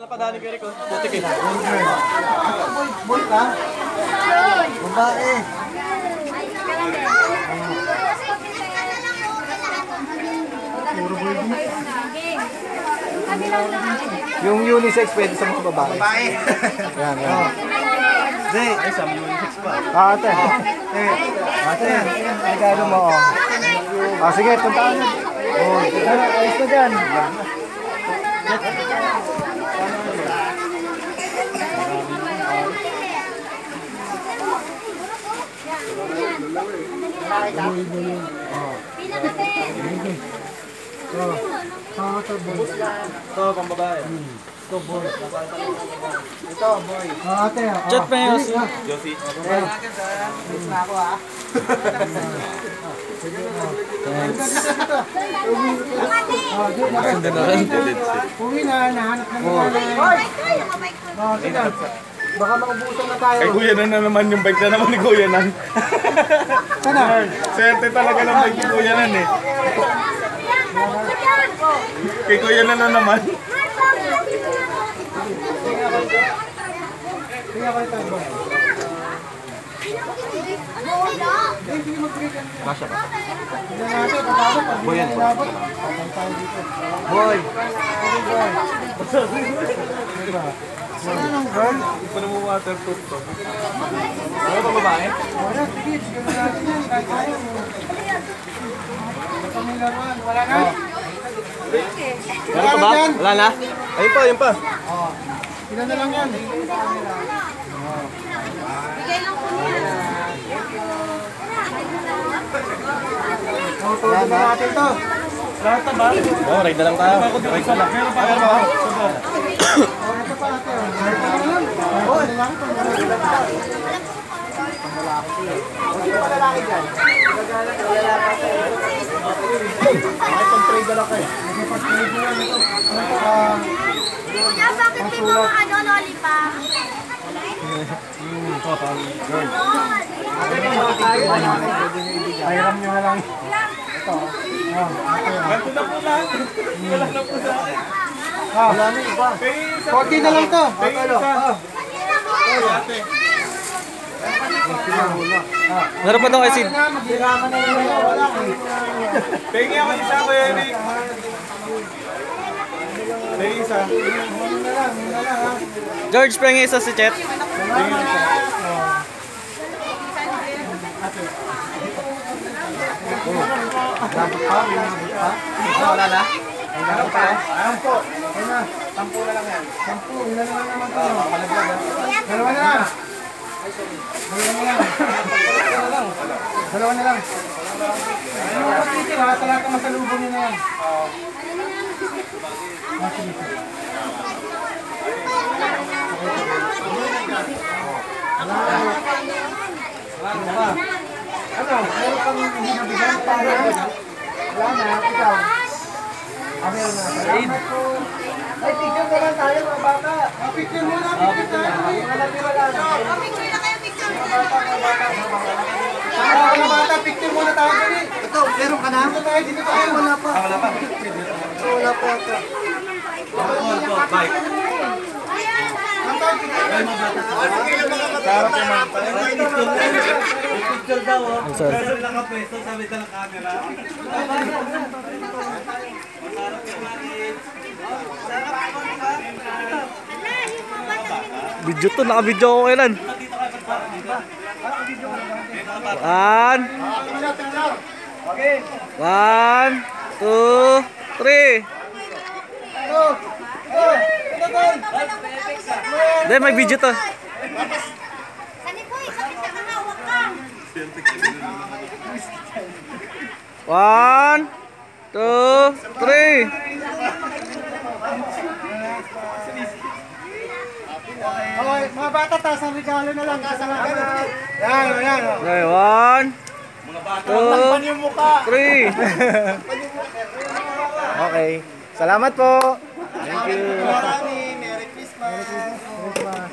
Napadali ka rin ko. Buti kayo. Boy ka? Babae. Yung unisex pwede sa mga babae. Babae. Yan, yan. Hindi. Ay, sa unisex pa. Ate. Ate. Ay, gano'n mo. Sige, puntaan na. Ayos na dyan. Ito, pang babae. Ito, boy. Ito, boy. Ate. Chat pa yung Josie. Na ako, ha? Uwi na, nahanap na naman. Baka maubusan na tayo. Kay Kuya na naman yung bike na naman ni Kuya Nan. Sana? Swerte talaga ng bike ni Kuya Nan eh. Kay Kuya na naman. Tingnan ko ito, boy. Masya ba? Boy yan, boy. Boy. Anong girl? Hindi pa naman waterproof to. Ano pang babae? Wala, sige. Sige natin yan. Kahit tayo. Pamilaruan. Wala na? Meron pa ba? Wala na? Ayun pa, ayun pa. Ilan na lang yan? Bigay lang po niya. Yan na natin to. Lahat na ba? Oo, ride na lang tayo. Ride na lang. Meron pa ba? Ito pa ate. Ito lang. Ito lang. Panglalaki dyan. Ay, pang-trade na lang kayo. Pag-trade na lang ito. Kuya, bakit may mga lollipop? Hiram nyo na lang. Ganto na po lahat. Wala na po sa akin. Wala na iba. 40 na lang to. Meron pa daw kay Sid. Maghiraman na lang. Wala. Pengi ako isa ko yan eh. Pengi isa. George, pengi isa si Chet. Labot pa. Wala na? Ano pa? Ayun po. Ayun na. 10 na lang yan. 10. Ilan na lang naman to. Dalawa na lang. Dalawa na lang. Ano ba titir ha? Sa lahat ng masalubong nyo na yan. Ano? Meron kang hindi nabigyan? Wala na. Ikaw. Meron na. Salamat po. Ay, picture na lang tayo mga bata. Picture muna. Picture tayo. Picture na kayo, picture. Mga bata, picture muna tayo. Ito, meron ka na? Dito tayo, dito tayo. Wala pa. Wala pa. Wala pa ito. Bike. Picture daw oh. Sir. Pero nakapwesto sabi ka ng camera. Video to, naka-video ako kailan. One, two, three. Hindi, may video to. Sani po, kapit na kahawak ka. One, two, three. Okay, mga bata, taas ang regalo na lang. Salamat. Yan, yan. Okay, one, two, three. Okay. Salamat po. Thank you. Merry Christmas. Merry Christmas.